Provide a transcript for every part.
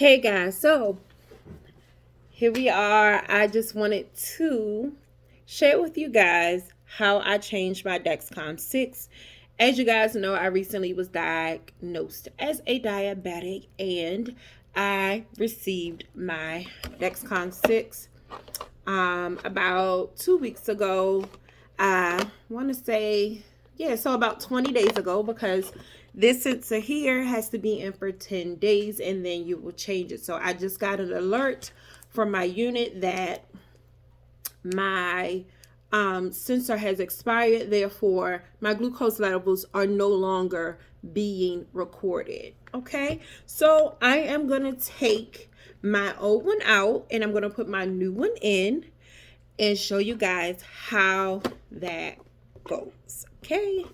Hey guys, so here we are. I just wanted to share with you guys how I changed my Dexcom 6. As you guys know, I recently was diagnosed as a diabetic and I received my Dexcom 6 about 2 weeks ago. I want to say, yeah, so about 20 days ago, because this sensor here has to be in for 10 days and then you will change it. So I just got an alert from my unit that my sensor has expired. Therefore, my glucose levels are no longer being recorded. Okay, so I am going to take my old one out and I'm going to put my new one in and show you guys how that goes. Okay,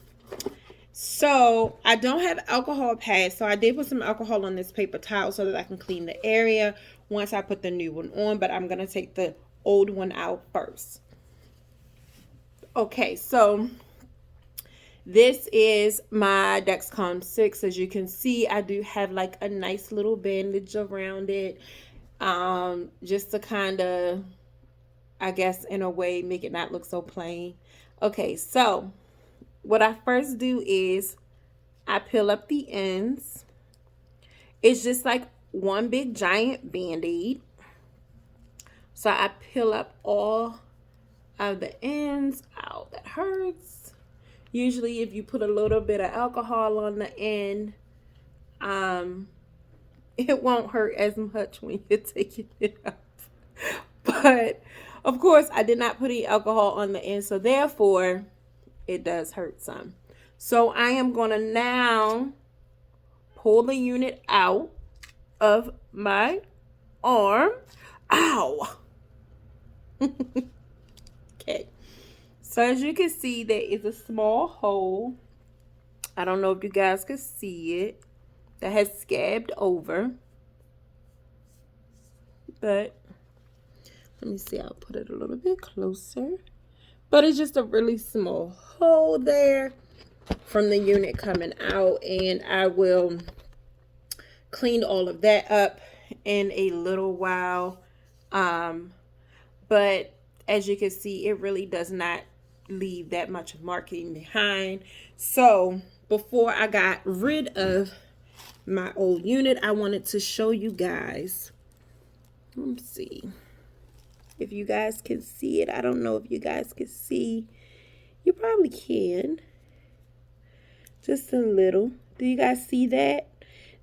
so I don't have alcohol pads, so I did put some alcohol on this paper towel so that I can clean the area once I put the new one on, but I'm going to take the old one out first. Okay, so this is my Dexcom 6. As you can see, I do have like a nice little bandage around it, just to kind of, I guess, in a way, make it not look so plain. Okay, so what I first do is I peel up the ends. It's just like one big giant band-aid. So I peel up all of the ends. Ow, that hurts. Usually if you put a little bit of alcohol on the end, it won't hurt as much when you're taking it off. But of course, I did not put any alcohol on the end, so therefore it does hurt some. So I am going to now pull the unit out of my arm. Ow! Okay. So as you can see, there is a small hole. I don't know if you guys can see it. That has scabbed over. But let me see. I'll put it a little bit closer. But it's just a really small hole there from the unit coming out. And I will clean all of that up in a little while. But as you can see, it really does not leave that much marking behind. So before I got rid of my old unit, I wanted to show you guys. Let's see if you guys can see it. I don't know if you guys can see. You probably can. Just a little. Do you guys see that?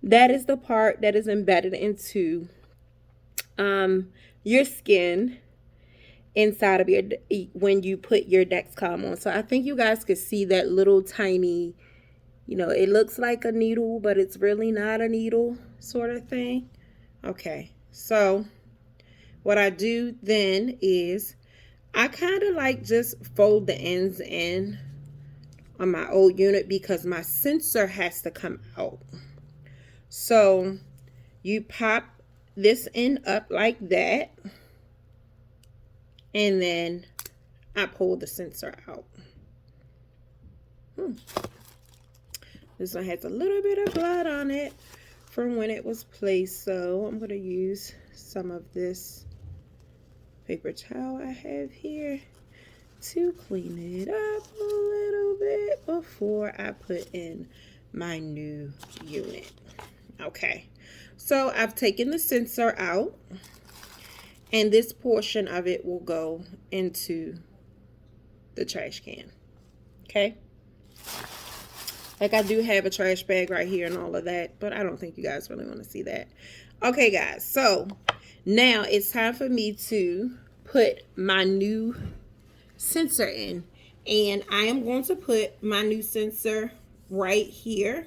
That is the part that is embedded into your skin inside of your, when you put your Dexcom on. So I think you guys could see that little tiny, it looks like a needle, but it's really not a needle sort of thing. Okay, so what I do then is I kind of like just fold the ends in on my old unit because my sensor has to come out. So you pop this end up like that, and then I pull the sensor out. This one has a little bit of blood on it from when it was placed, so I'm going to use some of this paper towel I have here to clean it up a little bit before I put in my new unit. Okay, so I've taken the sensor out, and this portion of it will go into the trash can. Okay, like I do have a trash bag right here and all of that, but I don't think you guys really want to see that. Okay guys, so now it's time for me to put my new sensor in, and I am going to put my new sensor right here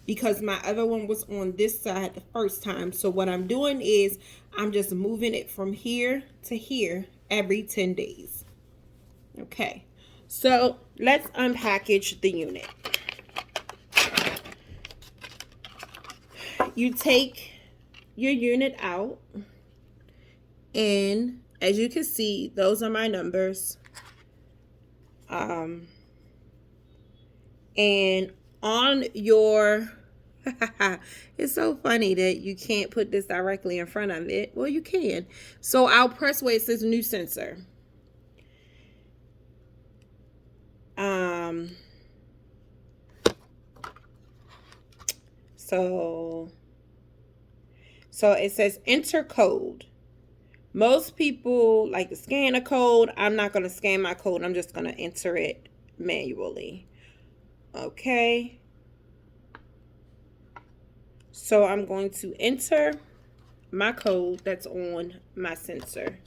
because my other one was on this side the first time. So what I'm doing is I'm just moving it from here to here every 10 days. Okay, so let's unpackage the unit. You take your unit out, and as you can see, those are my numbers. And on your It's so funny that you can't put this directly in front of it. Well, you can. So I'll press where it says new sensor. Um, so it says enter code. Most people like to scan a code. I'm not going to scan my code. I'm just going to enter it manually. Okay. So I'm going to enter my code that's on my sensor.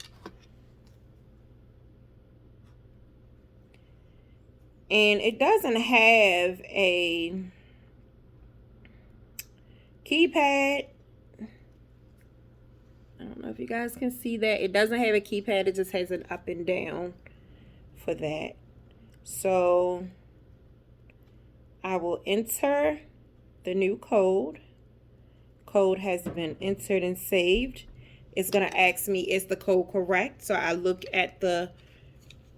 And it doesn't have a keypad. I don't know if you guys can see that. It doesn't have a keypad. It just has an up and down for that. So I will enter the new code. Code has been entered and saved. It's going to ask me, is the code correct? So I look at the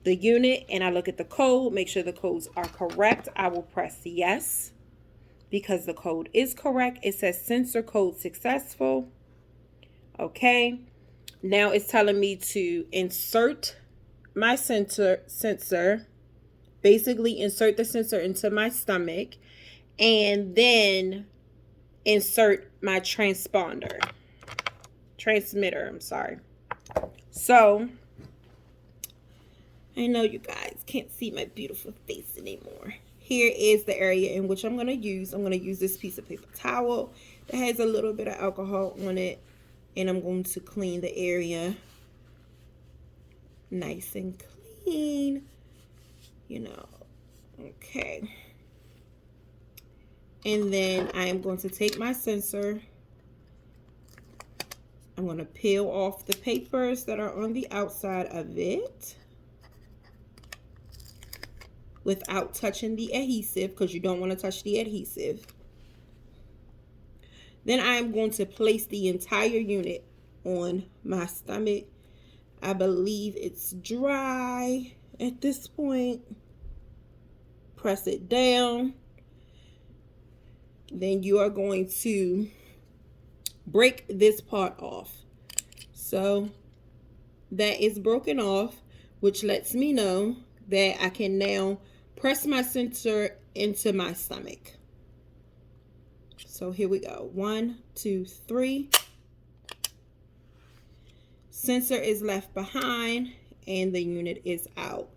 unit and I look at the code, make sure the codes are correct. I will press yes because the code is correct. It says sensor code successful. Okay. Now it's telling me to insert my sensor, basically insert the sensor into my stomach, and then insert my transmitter. I'm sorry. So I know you guys can't see my beautiful face anymore. Here is the area in which I'm going to use. I'm going to use this piece of paper towel that has a little bit of alcohol on it. And I'm going to clean the area nice and clean. You know. Okay. And then I am going to take my sensor. I'm going to peel off the papers that are on the outside of it without touching the adhesive, because you don't want to touch the adhesive. Then I am going to place the entire unit on my stomach. I believe it's dry at this point. Press it down. Then you are going to break this part off. So that is broken off, which lets me know that I can now press my sensor into my stomach. So here we go. 1, 2, 3. Sensor is left behind and the unit is out.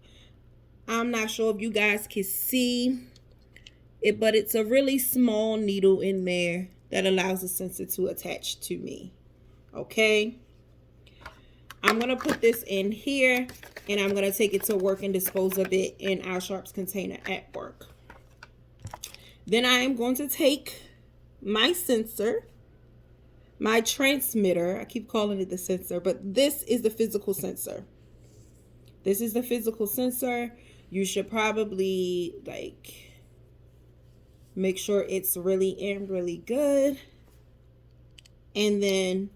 I'm not sure if you guys can see it, but it's a really small needle in there that allows the sensor to attach to me. Okay. I'm going to put this in here and I'm going to take it to work and dispose of it in our sharps container at work. Then I am going to take my sensor, my transmitter. I keep calling it the sensor, but this is the physical sensor. This is the physical sensor. You should probably make sure it's really in really good. And then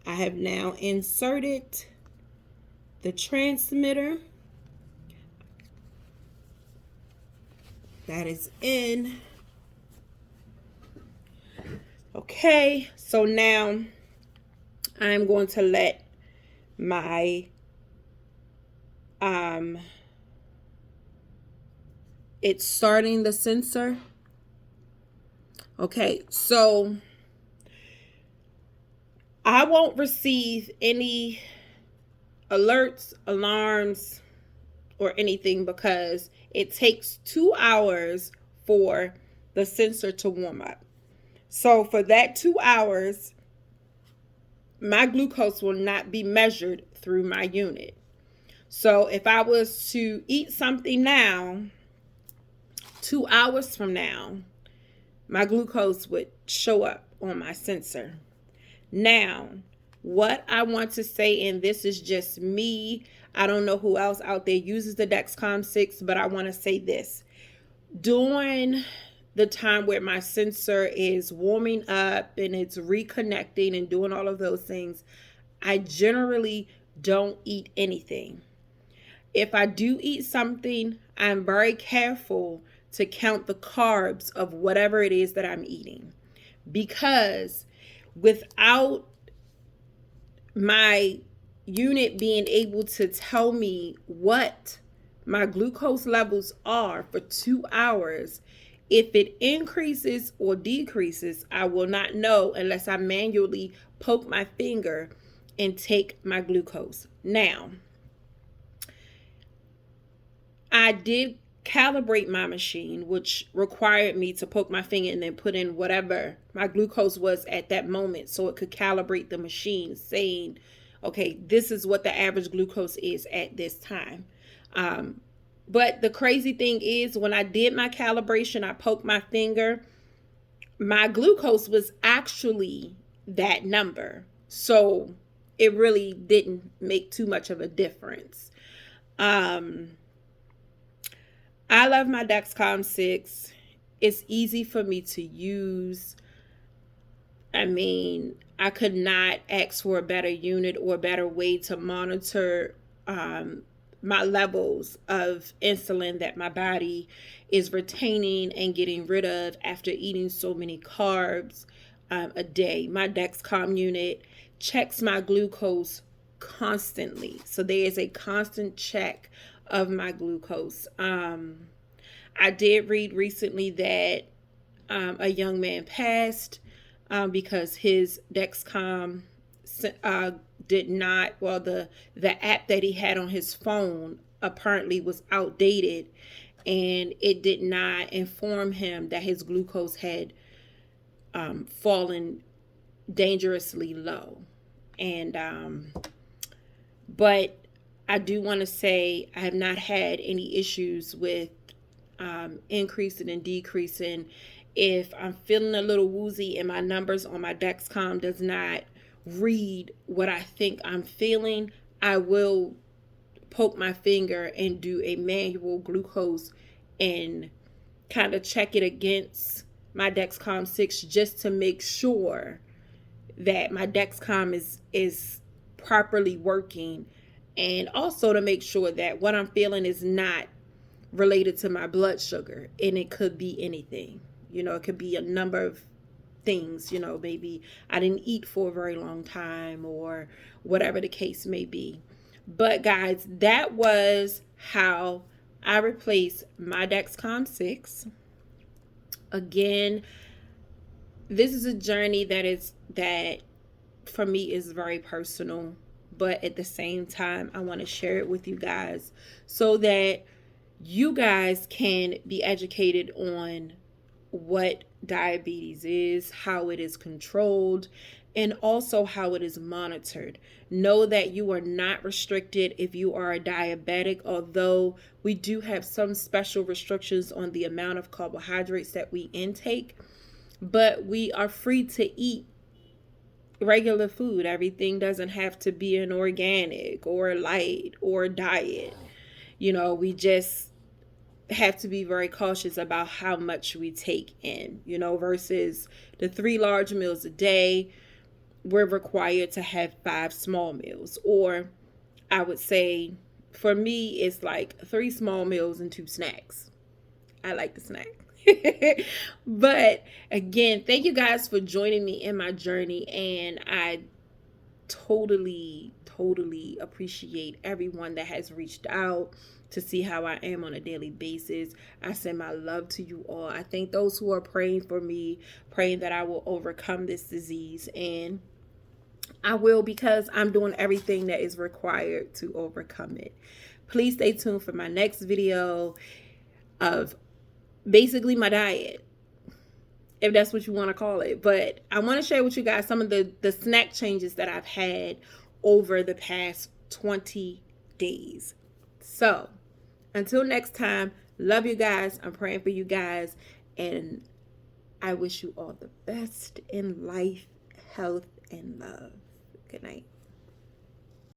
I have now inserted the transmitter. That is in. Okay, so now I'm going to let my it's starting the sensor. Okay, so I won't receive any alerts, alarms, or anything because it takes 2 hours for the sensor to warm up. So for that 2 hours, my glucose will not be measured through my unit. So if I was to eat something now, 2 hours from now, my glucose would show up on my sensor. Now, what I want to say, and this is just me, I don't know who else out there uses the Dexcom 6, but I want to say this. During the time where my sensor is warming up and it's reconnecting and doing all of those things, I generally don't eat anything. If I do eat something, I'm very careful to count the carbs of whatever it is that I'm eating, because without my unit being able to tell me what my glucose levels are for 2 hours, if it increases or decreases, I will not know unless I manually poke my finger and take my glucose. Now, I did calibrate my machine, which required me to poke my finger and then put in whatever my glucose was at that moment so it could calibrate the machine, saying, okay, this is what the average glucose is at this time. But the crazy thing is, when I did my calibration, I poked my finger, my glucose was actually that number. So it really didn't make too much of a difference. I love my Dexcom 6. It's easy for me to use. I mean, I could not ask for a better unit or a better way to monitor my levels of insulin that my body is retaining and getting rid of after eating so many carbs a day. My Dexcom unit checks my glucose constantly. So there is a constant check of my glucose. I did read recently that a young man passed because his Dexcom did not, well, the app that he had on his phone apparently was outdated, and it did not inform him that his glucose had fallen dangerously low. And but I do want to say I have not had any issues with increasing and decreasing. If I'm feeling a little woozy and my numbers on my Dexcom does not read what I think I'm feeling, I will poke my finger and do a manual glucose and kind of check it against my Dexcom 6 just to make sure that my Dexcom is properly working, and also to make sure that what I'm feeling is not related to my blood sugar. And it could be anything. It could be a number of things. Maybe I didn't eat for a very long time or whatever the case may be. But guys, that was how I replaced my Dexcom 6. Again, this is a journey that for me is very personal, but at the same time, I want to share it with you guys so that you guys can be educated on what diabetes is, how it is controlled, and also how it is monitored. Know that you are not restricted if you are a diabetic, although we do have some special restrictions on the amount of carbohydrates that we intake, but we are free to eat regular food. Everything doesn't have to be an organic or light or diet. We just have to be very cautious about how much we take in, versus the 3 large meals a day. We're required to have 5 small meals, or I would say for me, it's like 3 small meals and 2 snacks. I like the snack. But again, thank you guys for joining me in my journey, and I totally appreciate everyone that has reached out to see how I am on a daily basis. I send my love to you all. I thank those who are praying for me, praying that I will overcome this disease, and I will, because I'm doing everything that is required to overcome it. Please stay tuned for my next video of basically my diet, if that's what you want to call it. But I want to share with you guys some of the snack changes that I've had over the past 20 days. So until next time, love you guys. I'm praying for you guys, and I wish you all the best in life, health, and love. Good night.